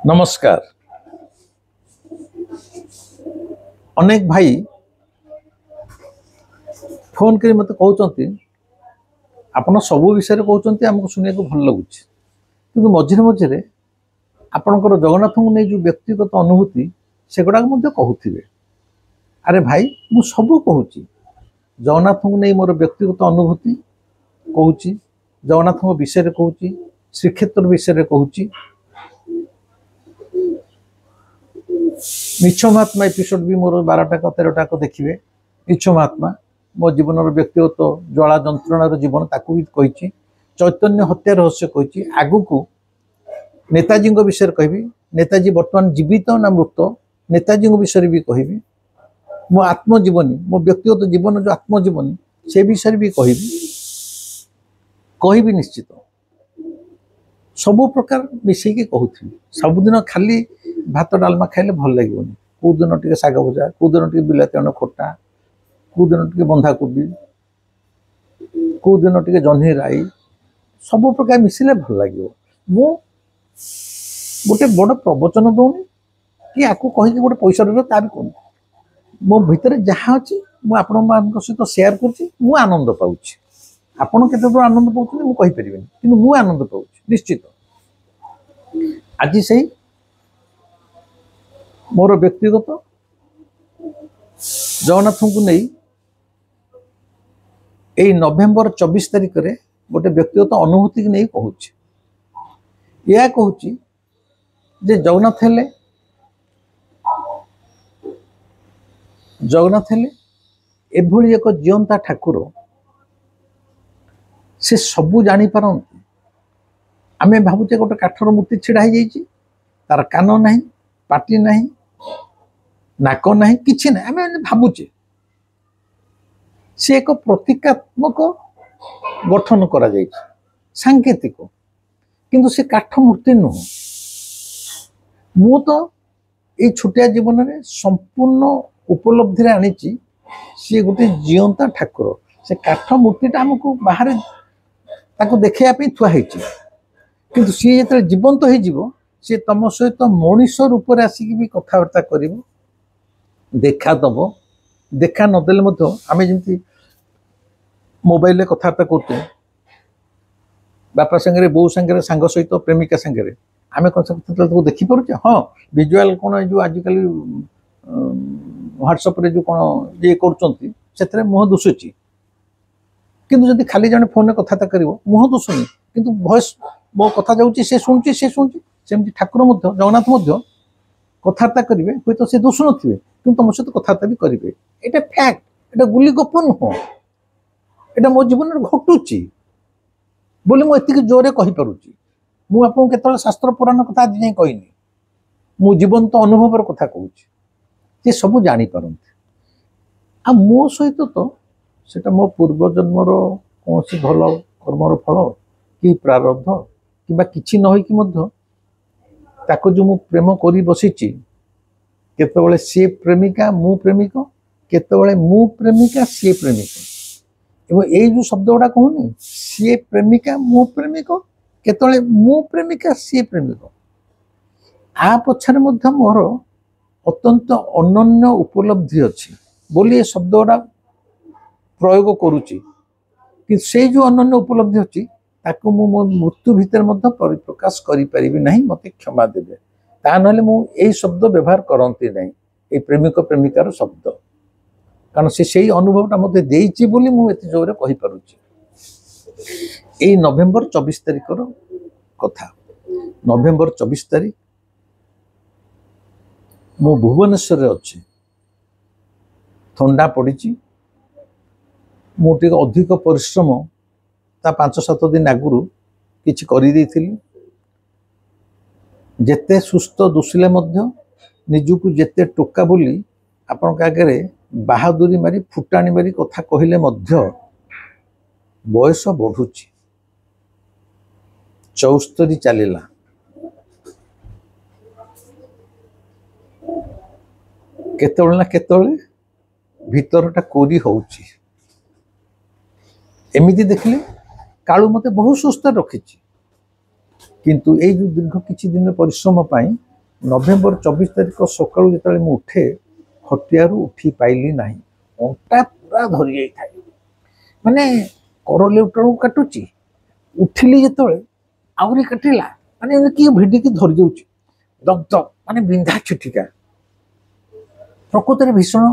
नमस्कार। अनेक भाई फोन कर मत कहते आपण सब विषय कहते आमको सुनिया भल लगुच कि मझे मझे आपणकर जगन्नाथ को नहीं जो व्यक्तिगत अनुभूति से गुड़ाक कहते अरे भाई मु सब कहूँ जगन्नाथ को नहीं मोर व्यक्तिगत अनुभूति कहूँ जगन्नाथ विषय कहूँ श्रीक्षेत्र विषय कहूँ मिछ महात्मा एपिसोड भी मोर 12टा 13टा देखिए मिछ महात्मा मो जीवन व्यक्तिगत ज्वाला जंत्रणार जीवन ताकू भी कही चैतन्य हत्या रहस्य कही आगु को नेताजी विषय कहि नेताजी वर्तमान जीवित ना मृत नेताजी विषय भी कहि मो आत्मजीवनी मो व्यक्तिगत जीवन जो आत्मजीवनी से विषय भी कहि निश्चित सब प्रकार मिसेकी कहूथी सबुदिन खाली भात डालमा खाइले भल लगे कौ दिन टे शाग भजा कौ दिन टे बिलाती अन्न खोटा कौ दिन टे बंधाकोबी कौ दिन टे जह्नी राई सब प्रकार मिसिले भल लगे मु गोटे बड़ प्रवचन दौनी कि आपको कहीं गोटे पैसा ता भी कहूँ मो भितर जहाँ अच्छी मुझे सहित सेयार कर आनंद पाऊँ आपड़ के आनंद पाँच मुझे कि मु आनंद पाऊँ निश्चित आज से मोर व्यक्तिगत जगन्नाथ को नहीं यही नवेम्बर 24 तारिख रे गोटे व्यक्तिगत अनुभूति की नहीं कहूँ यह कहूँ जे जगन्नाथ हेले एभली एक जीवंता ठाकुर से सबू जानी पारती आमे भावुचे गोटे काठर मूर्ति छिड़ा हो जाइए तार कान नहीं पाटी नहीं नाक नहीं किसी ना आम भावुचे से एक प्रतीकात्मक गठन करा सांकेतिक किंतु से काठ मूर्ति नुह मु तो ये छोटिया जीवन में संपूर्ण उपलब्धि आनी सी गोटे जीवंता ठाकुर से काठ मूर्तिटा आमको बाहर ताको देखापी थुआई किंतु सी जो जीवंत हो सी तुम सहित मनीष रूप से आसिक भी कथबार्ता कर देखा दब देखा नदेले आम जमी मोबाइल कथबार्ता करते बापा सांगे बो सांगे सांग सहित प्रेमिका सांगे आम कौन देखिपे हाँ विजुआल कौन जो आजिकल व्हाट्सएप जो कौन ये कर मुह दुशुची किंतु जब खाली जन फोन कथबार्ता कर मुह दुशुनी किंतु वॉइस मो कथा जाऊँगी से शुणुची सेमती ठाकुर जगन्नाथ कथबार्ता करेंगे हूँ तो सी दोषु थे कि तुम सहित कथबार्ता भी करेंगे ये फैक्ट ये गुली गप नुह ये मो जीवन में घटुची बोले मुझे जोरे कहीपरुची मुझे शास्त्र पुराण कथा आज जाए कहनी मु जीवंत अनुभव कथा कहूँ सी सब जापारती आ मो सहित तो सेटा मो पूर्वजन्मर कौन भल कर्मर फल कि प्रारब्ध कि किसी न होइकी ताको जो मु प्रेम करी बसीची केतबेले सी प्रेमिका मु प्रेमिक केतबेले मु प्रेमिका सी प्रेमिक एवं यही जो शब्द गुड़ा कहूनी सी प्रेमिका मु प्रेमिक केतबेले मु प्रेमिका सी प्रेमिक आ पछारे मध्य मोर अत्यंत अनन्य उपलब्धि अच्छी बोली ये शब्द गुड़ा प्रयोग करुच्ची कि से जो अनन्य उपलब्धि अच्छी ताकू मो मृत्यु भितर परिप्रकाश करें ना मत क्षमा देवे ता ना यही शब्द व्यवहार करती ना ये प्रेमिक प्रेमिकार शब्द कारण से अनुभवटा मत देती मुझे जोरे कहीपरुची यही नवेम्बर 24 तारिख कथा नवेम्बर 24 तारिख मु भुवनेश्वर अच्छी ठंडा पड़ी मुझे अधिक परिश्रम ता 5-7 दिन आगुरी किछि करि देइथिली जेते सुस्थ दुसिले मध्य निजुकु जेते टोका बोली आपण आगे बहादुरी मारी फुटाणी मारी कथा कहले मध्य बयस बढ़ुची 74 चलिला केतबेले ना केतबेले भीतरटा कोरी होउची एमिति देखले कालू मते बहुत सुस्थ रखी किंतु ये जो दीर्घ किछि दिन परिश्रम पाई नवेम्बर 24 तारिख सकाळू जो उठे खटियारू उठी पाइली ना अंटा पूरा धरी जाए माने करलेउटर काटुची उठिली जो आहरी काटिला माने किए भिडिकी धरी जाऊँ दग दग माने बिंधा छिटिका प्रकृत भीषण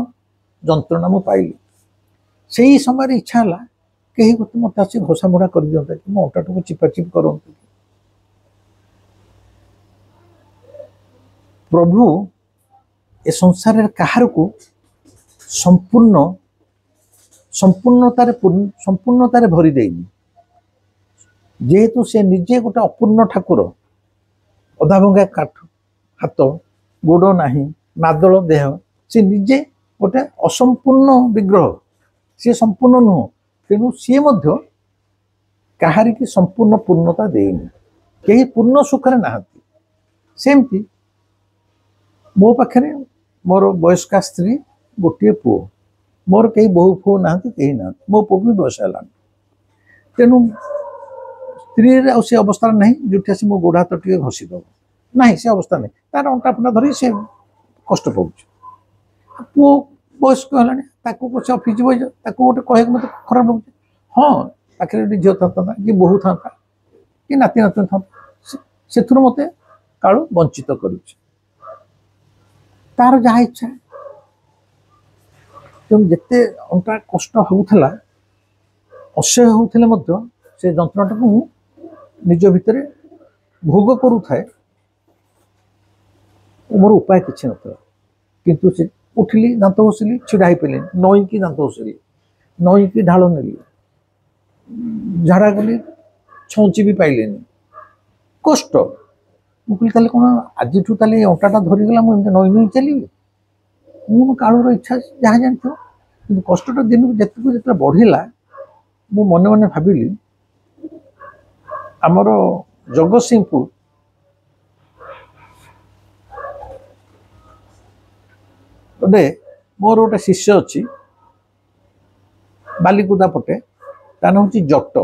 जंत्रणा मु पाइली से ही समय इच्छा है कहीं गोटे मत आस घोषा मोड़ा कर दिंता कि मो अंटाटू को चिपाचिप कर प्रभु ए संसार कहार को संपूर्णतार भरी देनी जेहेतु से निजे गोटे अपूर्ण ठाकुर अधा भंगा काठ हाथ गोड़ ना मादल देह से निजे गोटे असंपूर्ण विग्रह सी संपूर्ण नुह तेणु सी कहार की संपूर्ण पूर्णता देनी कहीं पूर्ण सुखरे ना सेमती मो पाखे मोर वयस्का स्त्री गोटे पुओ मोर कई बहु पुओ ना कहीं ना मो पुओ भी बयस है तेणु स्त्री से अवस्था ना जो मो गोड़ हाथ टे घसीद ना से अवस्था नहीं तार अंटा फंटा धरी से कष्ट पाँच पुओ बयस्क है से अफिज गोटे कह मत खराब लगे हाँ पाखे झील था कि बहु था कि नाती नातुणी था से मत कालू वंचित करुच्च तार जहाँ इच्छा तेणु जिते अंटा कष्ट होता असह्य होते से जंत्रटा को निज भितर भोग करुए मोर उपाय किसी ना किंतु से उठिली दांत घोषिली छिड़ा हो पारे नईकी दांत घोषिली नईकी ढाल नेली झाड़ा गली छौची भी पाइले कष्ट मुझे कौन आज अंटाटा धरीगला मुझे नई नई चली मु कालूर इच्छा जहाँ जान कि कष्टा दिन को जिते बढ़ला मु मने मने भाविली आमर जगतसिंहपुर गोटे मोर गोटे शिष्य अच्छी बालिकुदा पटे ता ना हूँ जट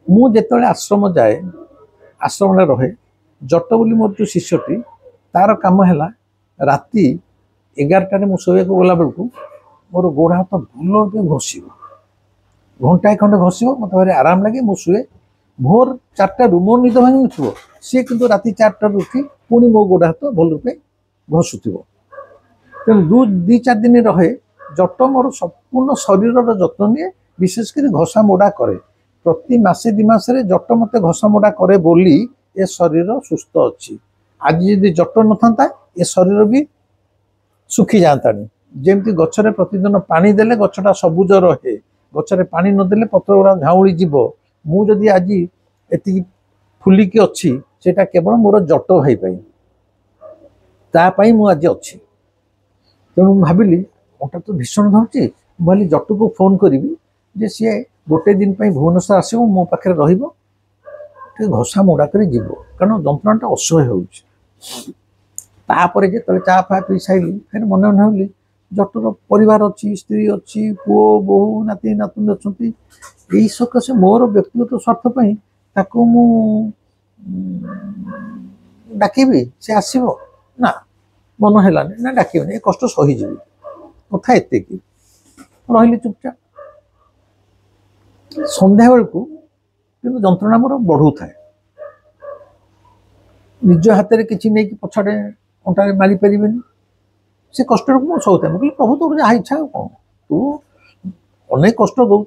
मुझे आश्रम जाए आश्रम रहे जट बोली मोर जो शिष्यटी तार काम है राति 11टार मु शोक गला बेलू मोर गोड़ हाथ भल घषब घंटाए खंडे घषब मत भारी आराम लगे मु शुए भोर 4टारू मोर निद भांगी नो सी कितु राति 4टारू उठी पुणी मो गोड़ हाथ भल रूपे घषुव तेणु दु 4 दिन रहे जट मोर संपूर्ण शरीर जत्न निए विशेषकर घषा मोड़ा करे प्रति मासे 2 मासरे जट मत घषा मोड़ा करे बोली ए शरीर सुस्थ अच्छी आज यदि जट न था ए शरीर भी सुखी जातानी जमती गचरे प्रतिदिन पानी देले गछटा सबुज रहे गचरे पानी नदेले पत्र गुड़ा झाउली जीव मुझे आज एति फुलिकी अच्छी सेटा केवल मोर जट भाई तापाई मु आज अच्छी तेणु भाविली अंटा तो भीषण धरची भाई जट को फोन करी जे सी गोटे दिन भुवनेश्वर आसो मो पाखे रहिबो घषा मोड़ा कर जीव कारण जंत्रणाटा असह्य होपर जो चा फा पी साइली फिर मन मन भाविली जटर परिवार अच्छी स्त्री अच्छी पुओ बहु नाती नातुणी अच्छा यही सकाशे मोर व्यक्तिगत स्वार्थपाई मु डाकबी से आसो ना मन है ना डाकबी कष्ट सहीजी कथा एत कि रही चुपचाप सन्ध्या बेलू कि जंत्रणा मोर बढ़ू थाए निज हाथ में किसी नहीं पछाड़े अंटा मारी पारे से कष्ट मुझे सहुए मुझे प्रभु तोर जहाँ इच्छा कौन तू अनेक कष्ट दौ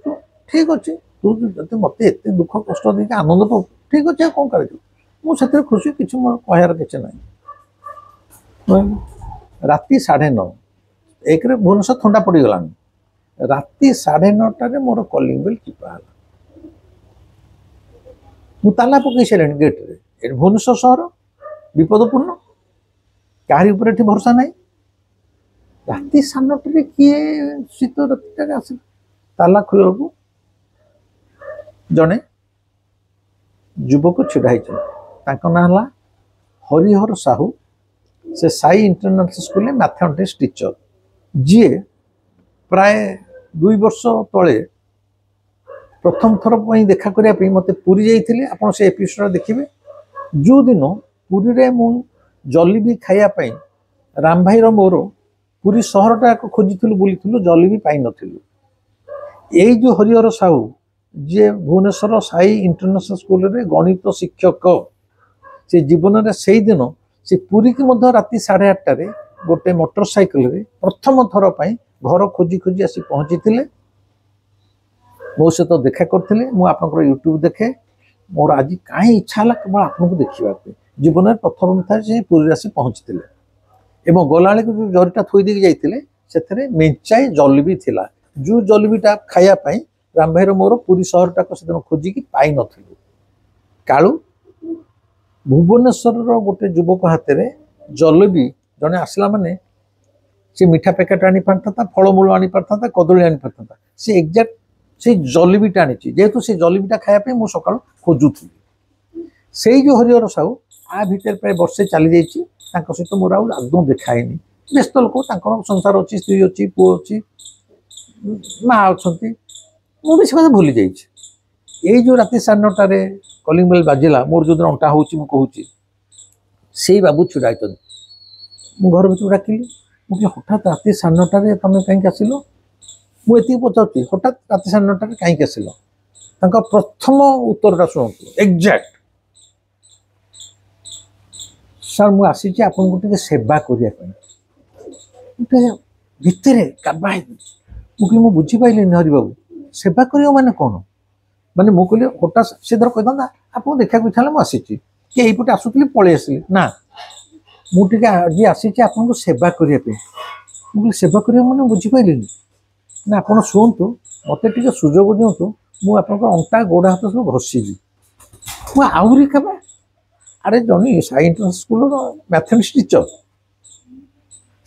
ठीक अच्छे तू जो मत एत दुख कष्ट देखे आनंद पाऊ ठीक अच्छे कौन कर मुझे खुशी किसी मोर कहार किसी ना राति 9:30 एक भुवनेश्वर थंडा पड़गला राति 9:30 मोर कलिंग बेल चिपा मु ताला पकई सारे गेट्रे भुवनेश्वर सहर विपदपूर्ण कहारी भरोसा ना राति 9:30 किए शीत राति आस ताला खोल जड़े युवक छिड़ा ना हरिहर साहू से Sai international school mathematics teacher जी प्राय 2 वर्ष तले प्रथम थर देखा करने मत पुरी जाइए आप से एपिसोड देखिए जो दिन पुरी रे मु जलेबी खाइबा राम भाई मोर पूरी सहरटा खोजिलु बुलूँ जलेबी पाई नथिलु। यही जो हरिहर साहू जी भुवनेश्वर साई इंटरनेशनल स्कूल रे गणित शिक्षक से जीवन में से दिन से पुरी की मध्य राति 8:30 गोटे मोटरसाइकेल रे प्रथम थर पर घर खोजी खोजी आसी पहुँची थे। मो सहित देखा करते मुझे यूट्यूब देखे मोर आज कहीं इच्छा है केवल आपको देखा जीवन में प्रथम था से पुरी आसी पहुँची एवं गला जो जरीटा थोई देके जाइए से मेंचाए जलेबी थिला जो जलेबीटा खाइबापी राम भाई मोर पुरी सहरटा से खोजिकी पाई नथिलु। कालू भुवनेश्वर गोटे युवक हाथ में जलेबी जड़े आसला माने से मिठा पैकेट आनी पारता फलमूल आनी पारता कदली आनी पारता से एक्जाक्ट से जलेबीटा आनी जेहेतु से जलेबीटा खाइबापी मुझे सका खोजुली से जो हरिहर साहू आ भितर प्राय वर्षे चली जाइए सहित मोर आदौ देखाएनी व्यस्त लोक संसार अच्छी स्त्री अच्छी पुओ अच्छी माँ अच्छा मुझे से भूली जाइए। जो राति 9:30 कलिंग बेल बाजिला मोर जो दिन अंटा हो कहूँ से बाबू छुड़ा मु घर भर डाकिली मुझे हठात राति 9:30 तुम कहीं आसिल मुझे पचार हठात राति 9:30 कहीं आसिल प्रथम उत्तरटा शुणु एक्जाक्ट सर मुझे आसी आपको सेवा करने भितर काबाई मुझे मुझे बुझीपारे हरि बाबू सेवा कर माने कौन माने मुझे कहली हठात से धर कहता आपको देखा इच्छा मुझे कि यहीपटे आसुली पलि आसली ना मुझे आज आसी आपको सेवा करने मुझे सेवा करने मैंने बुझीपारे ना आप शुणु मत टे सुजोग दिंतु मुझे अंटा गोड़ हाथ सब घषिली मुझे आहरी कबा अरे जन Sai international school mathematics teacher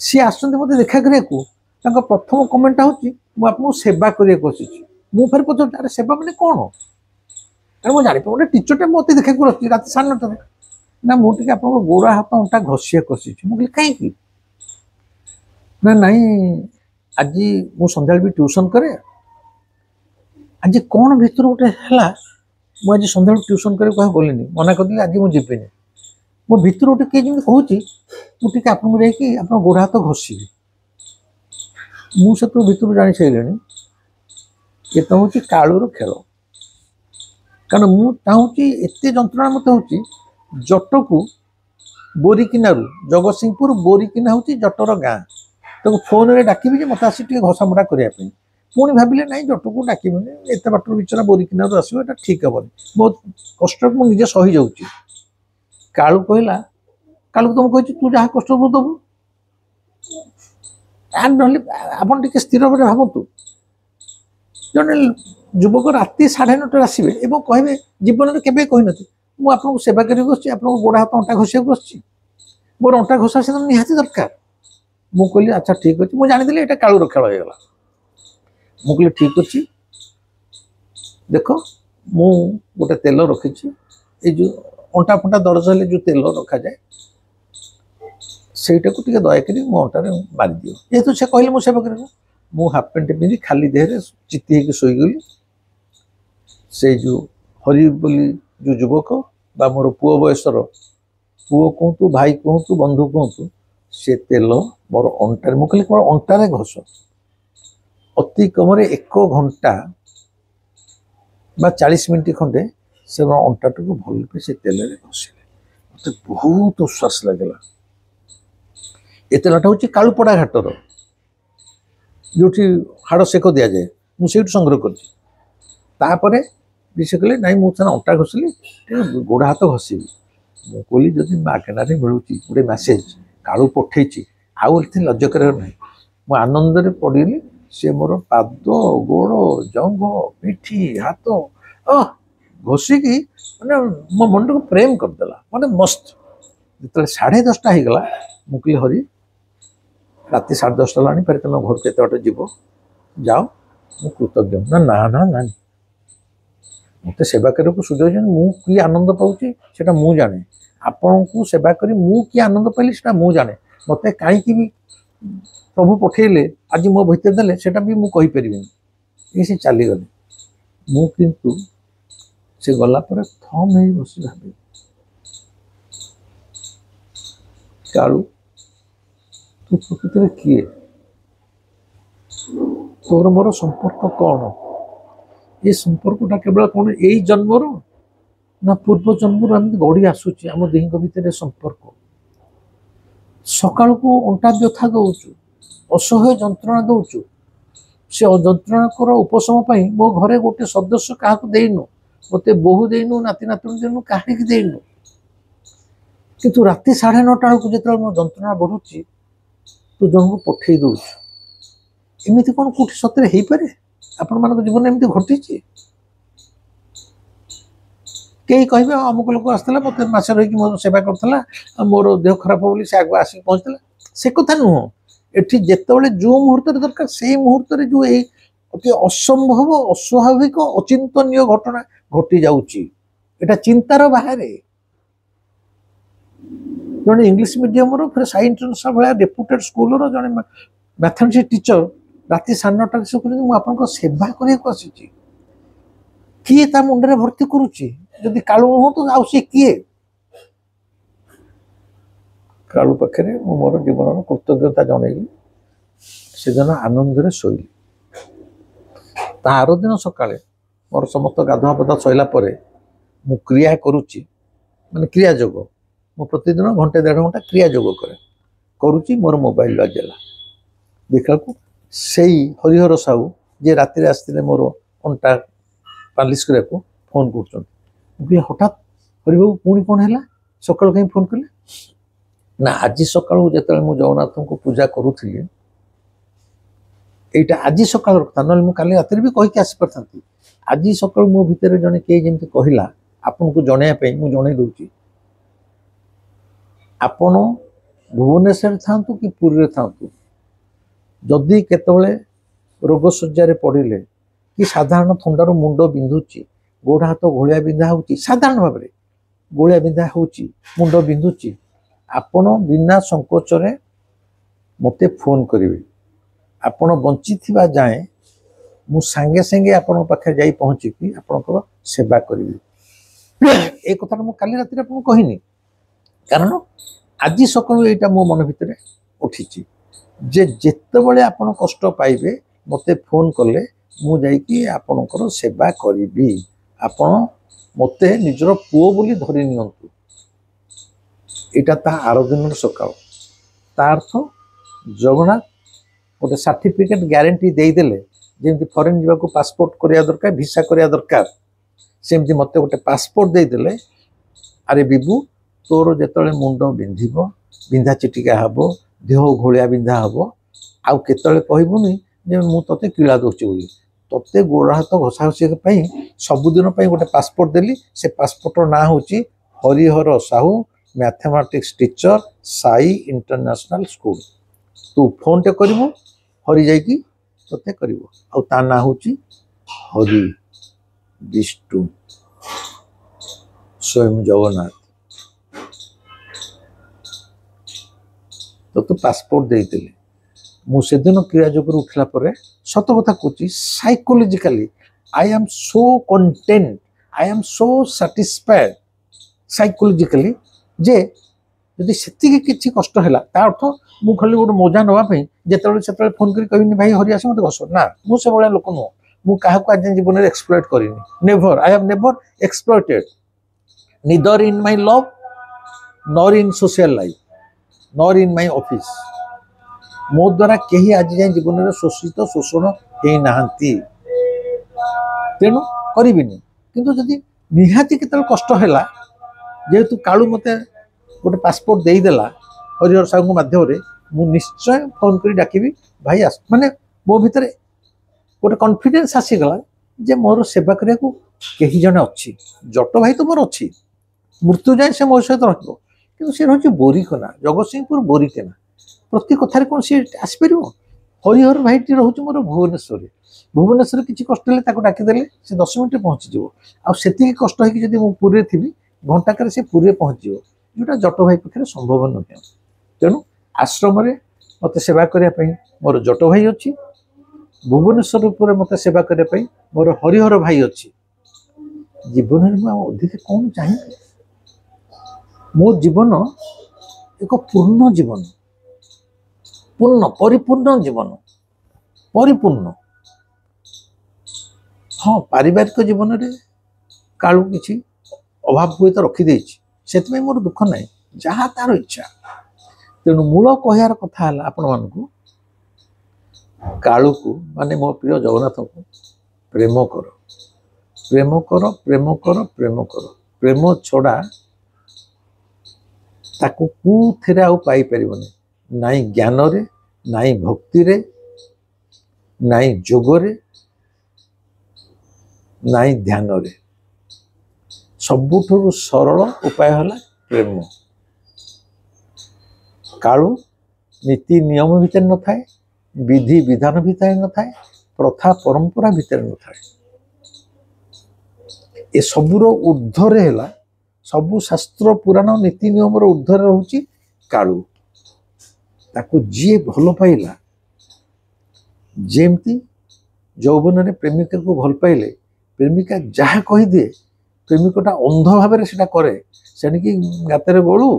सी आसते मत देखा करने प्रथम कमेंटा हूँ आपको सेवा करने मुझे फिर पचार अरे सेवा मैंने कौन अरे मुझे जानी गोटे टीचरटे मत देखा रखी रात 9:30 ना मुझे आप गोड़ हाथ अंटा घषिया कषि मुझे कहीं ना नाई आज मु सन्ध्या भी ट्यूशन करे आज कौन भर गोटे है मुझे सन्ध्या ट्यूशन कर गलिनी मना करदी आज मुझे जीविनी मो भर गोटे किए जमी कहूँ मुझे आपको जाकि आप गोड़ हाथ घषिबी मुझे भर जानी सारे ये तो हूँ कालूर खेल कारण मुझे चाहूँगी एत जंत्रणा मत हूँ जटकू बोरिकिनारू जगतसिंहपुर बोरिकिना हूँ जटर गाँ तो फोन रे डाकिबी मत आसी घसा मोटा करने पुणी भाविले ना जटकू डाकबी एत बाटर बिचरा बोरिकिनारू आसो ये ठीक हेनी बहुत कष्ट मुझे सही जाऊँगी कालू कहला कालू तुम कही तू जहाँ कष्ट तू दबू ना स्थिर भावे भावतु जन युवक राति 9:30 आसवे और कहे जीवन में केवे कही नी मुझे सेवा करके आप गोड़ हाथ अंटा घषिया मोर अंटा घषा से निहाती दरकार मुझे कहली अच्छा ठीक अच्छे मुझे जानी ये कालूर खेल होगा मुझे कहली ठीक अच्छे देख मु गोटे तेल रखी ये जो अंटा फंटा दर्ज हेल्ले जो तेल रखा जाए सहीटा को दयाकोरी मो अंटार मारिदिव जेहतु से कहले मो सेवा कर मु हाफ पेंट पिंधि खाली देहरे चित्ती होकर शोगली से जो हरि बोली जो युवक बा मोर पुओ बयसर पुओ कहतु भाई कहतु बंधु कहतु से तेल मोर अंटार मुझे केवल अंटारे घस अति कम 1 घंटा बा 40 मिनट खंडे से अंटाटा को भल पे से तेल घषिले मत बहुत उश्वास लगला। ये तेलटा हूँ कालुपड़ा घाटर जो हाड़ सेक दि जाए मुझे संग्रह कर से कहले ना मुझे अंटा घषिली गोड़ हाथ घषिबी मु कहली जदि मागणार मिलूँ गोटे मेसेज कालू पठे आउ लज्ज कर ना मु आनंद पढ़ी सी मोर पाद गोड़ जंघ पिठी हाथ घषिकी मैंने मो मन को प्रेम करदेला मैंने मस्त जो 10:30 होगला मुझे हरी राति 10:30 ला फिर तुम घर के बाटे जीव जाओ मु कृतज्ञ ना ना ना ना मत सेवा करने को सुझाव मुझे आनंद पाऊँगी से मुझे जाने आपण को सेवा करी मुझे आनंद पाइली से मुझे जाने मत कहीं भी प्रभु पठेले आज मो भीतर देले सेटा भी मुझे कहीपरि ये से चलीगले मु किंतु से गला पर थम नहीं बस भावे कालू तू प्रकृति में किए तोर मोर संपर्क कौन ये संपर्कटा केवल कौन यही जन्मर ना पूर्व जन्म आम गढ़ी आसूची आम दिही भितर संपर्क सकाल को अंटा व्यथा दौचु असह्य जंत्रणा दौचु से जंत्रणार उपशम मो घरे गोटे सदस्य क्या देनु मत बोहू देनु नाती नातुणी देनु कहीं देनु किंतु राति 9:30 बेलू जो मो जंत्रणा बढ़ुची तू जन को पठे दौचु एमती कौन कौट सतरे हो पारे आपण मान जीवन एमती घटी कई कहे अमुक लोक आसला मत मस रही मोर सेवा करता मोर देह खराब हो से आगे आसिक पहुँचला से कथा नुह एटी जिते जो मुहूर्त दरकार से मुहूर्त जो अति असंभव अस्वाभाविक अचिंतनीय घटना घटी जाटा चिंतार बाहर जड़े इंग्लीश मीडियम फिर साई इंटरनेशनल भाया रेपुटेड स्कूल जड़े मैथमेटिक्स टीचर राति 9:30 से मुझे सेवा करने किए मुंडे भर्ती करुच्ची जदि कालू नुह तो आउ सी किए कालू पाखे मोर जीवन कृतज्ञता जनइली से दिन आनंद शोली तार दिन सका मोर समस्त गाधुआ पदा सैला मु क्रिया करुच्ची माने क्रिया जोग मु प्रतिदिन घंटे 1.5 घंटा क्रिया जोग करुच्ची मोर मोबाइल बाजेला देखा से हरिहर साहू जे राति आसते मोर अंटा पालिश करने फोन कर हठात हरिबाबू पुणी कौन है सकाल कहीं फोन कले ना आज सका जो मुझे जगन्नाथ को पूजा करुली यहाँ आज सकाल कथा ना मुझे रात भी कहीकि आसपार आज सका मो भितर जड़े किए जमी कहला आपन को जनवाई मुझे जन दूची आपण भुवनेश्वर था कि पुरी था जदि केतबले रोग शज्या पड़े कि साधारण थंडार मुंड बिंधुची गोड़ हाथ घोलिया बिंधा हो साधारण भाव में गोलिया बिंधा हो मुंड बिंधुची आपण बिना संकोच मते फोन करेंगे आपण बंची जाए मु सांगे सांगे आपण पाखे जाई पहुँचिकी आपणकर सेवा करी ए कथा मुझे राति कहनी कारण आज सकाळु एटा मो मन भितर उठी जे जेतेबेले आपण कष्ट पाइबे मते फोन कले मु जाइकी आपणकर सेवा करी आपण मते निजर पुओ बोली धरी नियंतु एटा ता आर दिन सकाळ ता अर्थ जगन्नाथ गोटे सर्टिफिकेट ग्यारंटी देदेले जमी फरेन जावाक पासपोर्ट करिया दरकार भिसा करिया दरकार सेमती मते गोटे पासपोर्ट देदेले अरे बिबू तोर जेतले मुंड बिंधिब बिंधा चिटिका हबो देह घोलिया बिंधा हबो आउ केतले कहबुनी जे मु तते किला दोची बोली तते गोड़ हाथ घसा घसी सबुदिन गोटे पासपोर्ट देली से पासपोर्टर ना हूँ Harihar Sahu mathematics teacher Sai international school तू फोन टे करू हरि जाइकी तते करिवो आ ता ना हूँ हरि विष्णु स्वयं जगन्नाथ तो पासपोर्ट देते मुझे दिन क्रिया जोग उठला सत कथा कहूँ psychologically I am so content I am so satisfied psychologically जे यदि से किसी कष्ट है अर्थ मुझे खाली गोटे मजा नापी जिते से फोन कर कहनी भाई हरि आस मत घस ना मुझे भाया लोक नुह मुझे आज जीवन में एक्सप्लॉइट करिनी never I have never exploited neither in my love nor in social life nor in my office मो द्वारा कहीं आज जाए जीवन में शोषित शोषण हो नहांती तेणु करी किंतु जदि निहाती केतल कष्ट है जेहेतु कालू मते गोटे पासपोर्ट देदेला हरिहर साहू माध्यम मु निश्चय फोन कर डाकिबी भाई आस माने मो भितर गोटे कॉन्फिडेंस आसीगला जे मोर सेवा करने को कहीं जने अच्छी जट भाई तो मोर अच्छी मृत्यु जाए से मो सहित रहिबो किंतु से रही बोरिकना जगतसिंहपुर बोरिकेना प्रति कथार कौन सी आसपर हरिहर भाईटी रोचे मोर भुवनेश्वर भुवनेश्वर किसी कष्ट है डाकिदेले से 10 मिनट पहुँची आती कष्ट हो पुरी थी घंटाकर से पुरी पहुँच जोटा जट भाई पाखे संभव नुहे तेणु आश्रम मत सेवा करने मोर जट भाई अच्छी भुवनेश्वर मत सेवा करने मोर हरिहर भाई अच्छी जीवन में अधिक कौन चाहिए मो जीवन एक पूर्ण जीवन, पूर्ण परिपूर्ण जीवन, परिपूर्ण। हाँ पारिवारिक जीवन में कालू किसी अभाव हुए तो रखीदे से मोर दुख ना जहाँ तार इच्छा। तेणु मूल कहार कथा आपण मानू कालू को माने मो प्रिय जगन्नाथ को प्रेम कर, प्रेम कर, प्रेम कर, प्रेम कर। प्रेम छड़ा ताकू कौन आउ पाई परिबनी, नाई ज्ञान रे, नाई भक्ति रे, नाई जोग रे, नाई ध्यान रे। सबुठुरु सरल उपाय हला प्रेम। कालू नीति नियम भितर न थाए, विधि विधान भितर न थाए, प्रथा परंपरा भितर न थाए। ए सबुर ऊर्ध्वरे हैला, सबु शास्त्र पुराण नीति नियम ऊर्ध्वरे रहउची कालू। ताकू जी भल पाइला, जेमती यौवन रे प्रेमिका को भल पाइले प्रेमिका जहाँ कही दिए प्रेमिकटा अंध भाव से करे, सेणिकी गाତରେ गलु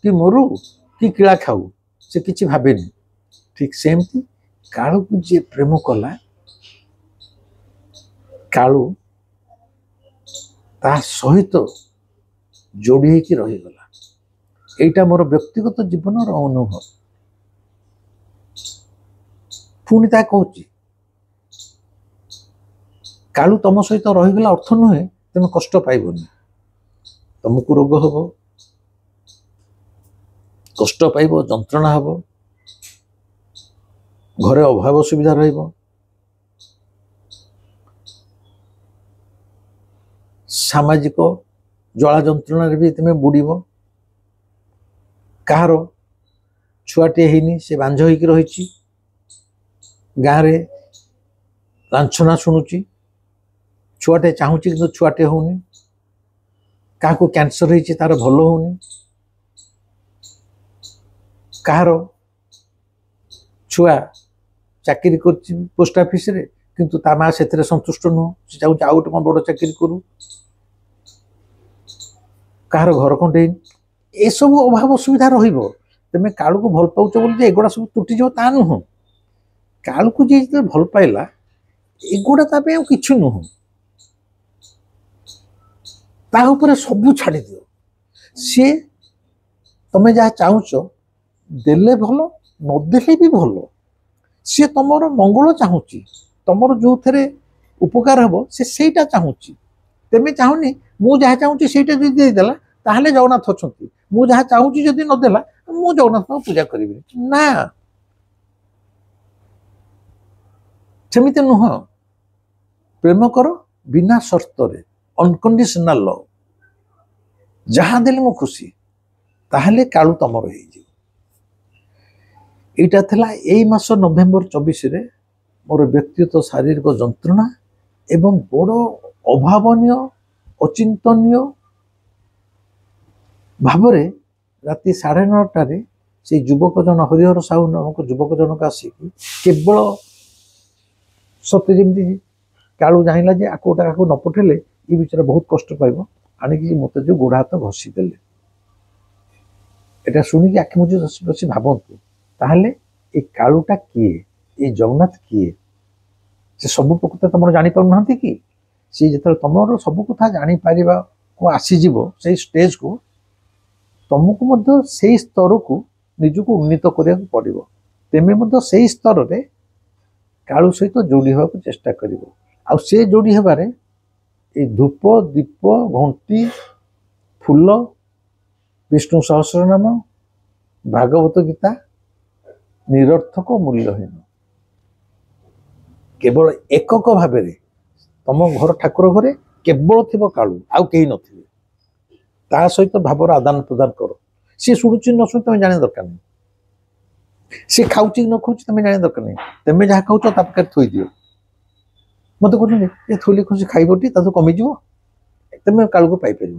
कि मरु कि किला खाऊ से किसी भावेनि। ठीक सेमती कालू को जी प्रेम कला, कालू ता सहित जोड़ी होकर रहीगला। एटा मोर व्यक्तिगत जीवन अनुभव। पुणी ता कहूँ कालू तुम सहित रहीगला अर्थ नुहे तुम कष्ट पाइबनी, तुमको रोग हम, कष्ट पाइब, जंत्रणा हम, घरे अभाव सुविधा रहिब, सामाजिक जला जंत्रणा भी तुम बुड़ब। कहार छुआटे हैनी से बांझ होकर रही गाँव रे लांछना शुणुची, छुआटे चाहूची कि छुआटे होनी, क्या कैंसर होती तार भल होनी, कहार छुआ चाकरी कर पोस्ट ऑफिस रे किंतु ता माँ से संतुष्ट नुह, से चाहूँ आउ गोटे बड़ चाकरी करू, कहार घर खंडे ये सब अभाव असुविधा रहिबो। तमे कालू को भल पाउच बोली एगुड़ा सब तुटी जाओ ता नुह। कालू को जी भल पाइला एगुड़ा तापे आ किछु नुह, ता ऊपर सबू छाड़ी दियो। सी तमे जहाँ चाहूच देले भल नदेले भी भल, सी तुमर मंगल चाहूची, तुमर जो थे उपकार हम सेटा चाहूची। तेमे चाहूनी मु जहाँ चाहूची सेटा जो देदेला ताहले जगन्नाथ अछंती, मु जहाँ चाहूची जदि नदेला मु जगन्नाथ को पूजा करी ना, सेमिति नुह। प्रेम कर बिना शर्त रे, अनकंडीशनल लव, जहाँ देले मु खुशी, ताहले कालू तमर हो। एटा थला एई मास नवेम्बर 24 रे मोर व्यक्तिगत शारीरिक जंत्रणा एवं बड़ अभावनीय अचिंतनीय भावरे राति 9:30 से युवक जन हरिहर साहू नामक युवक जनक आसिक केवल सत्य जमी कालू जाइला जे आको टाका न पठेले ये विचार बहुत कष्ट पाइब, आणिकी मत जो गोड़ हाथ घसी देले। एटा शुणिकी आखि मुझे बसी बसी भावतु ताहले ए कालूटा किए, ये जगन्नाथ किए, से सब प्रकृत तुम जानी पार ना कि सी जो तुम सब कथा जापर को आसीज से स्टेज को तुमको से स्तर को निजक उन्नीत करने पड़ो। तेमे से स्तर में कालू सहित जोड़ी होगा चेष्टा कर से जोड़ी हेबारे ए धूप दीप घंटी फूल विष्णु सहस्रनाम भागवत गीता निरर्थक मूल्यहीन केवल एकक भाव तुम घर ठाकुर घरे केवल थी कालू आउ कहीं नथिबे ता सहित भावर आदान प्रदान कर। सी शुणुची न शुणी तुम जाने दरकार नहीं, सी खाऊची न खाऊची तुम जाने दरकार नहीं, तुम जहाँ खाऊच ता पाखे थोई दियो। मत कहते थोली खुशी खाइबटी ता कमिज तुम कालू को पाई पार।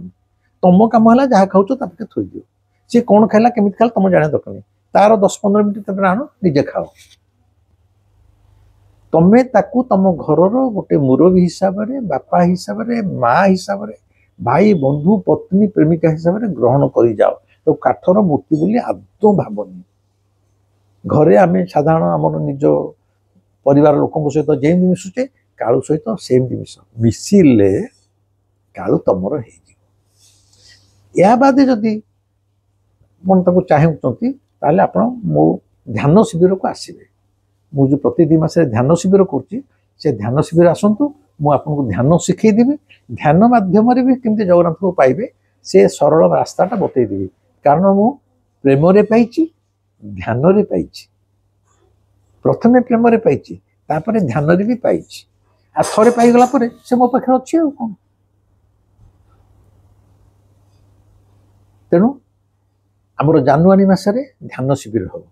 तुम कम है जहाँ खाऊच ता पाखे थोई दियो। सी कौन खाला केमी खाला तुम जाने दरकार नहीं, तार 10-15 मिनट तुम आण निजे खाओ। तमें ताकू तुम घर गोटे मुरबी हिसाब से बापा हिसाब से माँ हिसाब से भाई बंधु पत्नी प्रेमिका हिसाब से ग्रहण कर जाओ। तो काठर मूर्ति बोली आदौ भावनी घरे आम साधारण आमर निज परिवार लोकों सहित जेमती मिशुचे कालू सहित सेमती मिश मिसिले कालू तमर या बाद जदि आपको चाहते ताले आप मो ध्यान शिविर को आसबे मुझे प्रति 2 मास ध्यान शिविर कर ध्यान शिविर आसतु मुझे ध्यान शिखेदेवी ध्यान माध्यम भी केमती जगन्नाथ को पाइबे से सरल रास्ताटा बतईदेवी कारण मु प्रेम रे पाइछि ध्यान रे पाइछि प्रथमे प्रेम रे पाइछि तापर ध्यान रे भी पाइछि आ थरे पाई गला परे से मो पाखे अछि आ कोन तेणु आमर जानुआरी मासरे ध्यान शिविर हम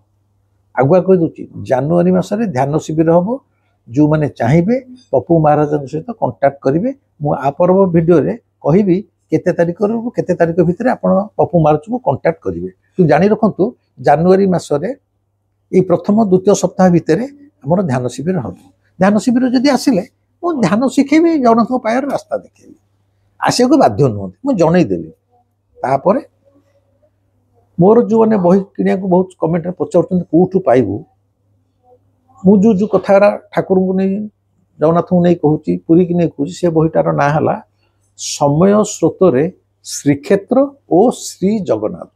आगुआ कही दूची जानुआरी मासरे ध्यान शिविर हम जो मैंने चाहिए पप्पू महाराज सहित कंटाक्ट करेंगे मुझे पर्व वीडियो रे कहि केते तारीख रु केते तारीख भितर आप पप्पू महाराज को कंटाक्ट करेंगे तो जानी रखु जानुआरी मासरे ये प्रथम द्वितीय सप्ताह भितर आमर ध्यान शिविर हम ध्यान शिविर जदि आसिले मुझे ध्यान शिखेबी जगन्नाथ पायर रास्ता देखेबी आसिया को बाध्य नुहति मुझे जनईदेली तापर मोर जो मैंने बही किणा बहुत कमेंट पचार कौटू पाइबू मुझे जो कथा ठाकुर को नहीं जगन्नाथ को नहीं कहूँ पुरी की नहीं कहूँ से बहीटार ना है समय स्रोत श्रीक्षेत्र और श्री जगन्नाथ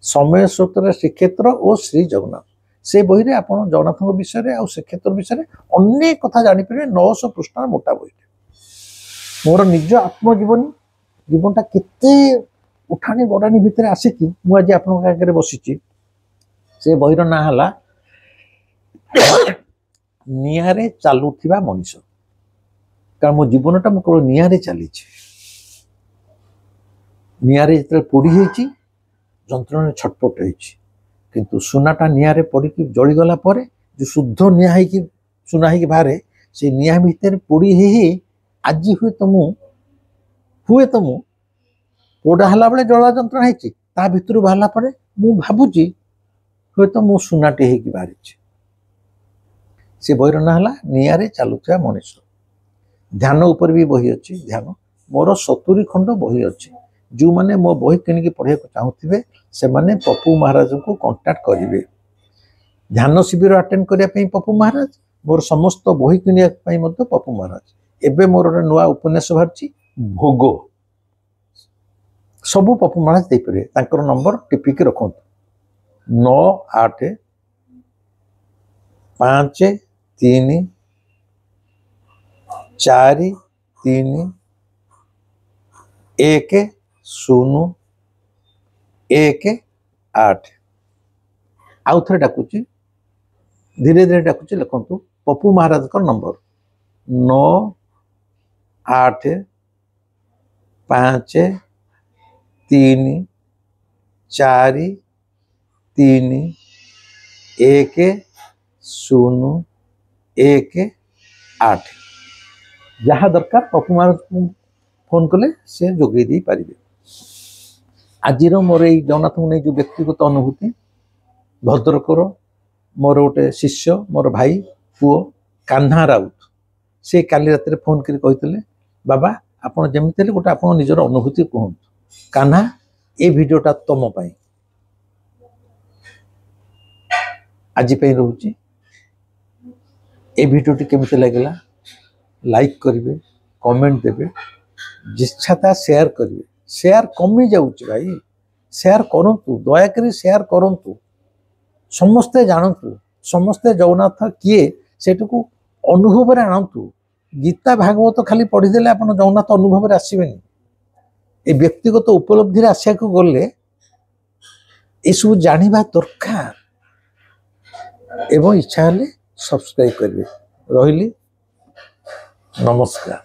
समय स्रोत श्रीक्षेत्र और श्री जगन्नाथ से बही रे आप जगन्नाथ विषय और श्रीक्षेत्र विषय अनेक कथा जापर 900 पृष्ठ मोटा बही मोर निज आत्मजीवनी जीवनटा केते उठाणी बड़ाणी भितर आसिकी मुझे आपके बसी से बहीर ना है निआरे चलुवा मनीष कारण मो जीवनटा मु केवल निआरे चली निआरे जो पोड़ी जंत्रण छटपट किंतु सुनाटा निआरे पड़ी जलीगला जो शुद्ध निआ सुना हो बाहर से निआ भितर पोड़ी आज हुए तो मु पोड़ा हला बेले जला जंत्रणा ता भितर बाहला परे मु भाबुची हुए तो मु सुनाटे होगी बाहरी से बहीर ना है निआरे चलुवा मनीष ध्यान उपर भी बही अच्छी ध्यान मोर 70 खंड बही अच्छी जो मैंने मो बही किणिकी पढ़ा चाहूे से मैंने पप्पू महाराज को कंटाक्ट करेंगे ध्यान शिविर अटेंड करने पप्पू महाराज मोर समस्त बही किणा पप्पू महाराज एबे मोर नुआ उपन्यास बाहरी भोग सबू पप्पू महाराज दे पारे नंबर टिपिक रखु 98 5 3 4 3 1 0 1 8 आउ थे डाकुची धीरे धीरे डाकुची लिखु पप्पू महाराज का नंबर 9 8 5 3 4 3 1 0 1 8 जहाँ दरकार पप्पू महाराज को फोन कले से जोगे दे पारे आज मोर ये जगन्नाथ को नहीं जो व्यक्तिगत अनुभूति भद्रकर मोर गोटे शिष्य मोर भाई पुओ कान्हा राउत से काली रात फोन कर बाबा आपड़ जमी गोटे आप निजर अनुभूति कहतु कान्हा ये भिडियोटा तुम आज रोचे ये भिडियोटी केमती लगे लाइक करेंगे कमेंट देवे जिच्छा शेयर करेंगे शेयर कमी जाऊँच भाई शेयर करंतु दयाकोरी शेयर करंतु समस्ते जानतु समस्ते जगन्नाथ किए सेटू अनुभव आणतु गीता भागवत खाली पढ़ीदे आप जगन्नाथ अनुभव आसबेनि ये व्यक्तिगत उपलब्धि आसिया को गले ये सब जानिबा दरकार एवं इच्छा हेले सब्सक्राइब करेंगे रही नमस्कार।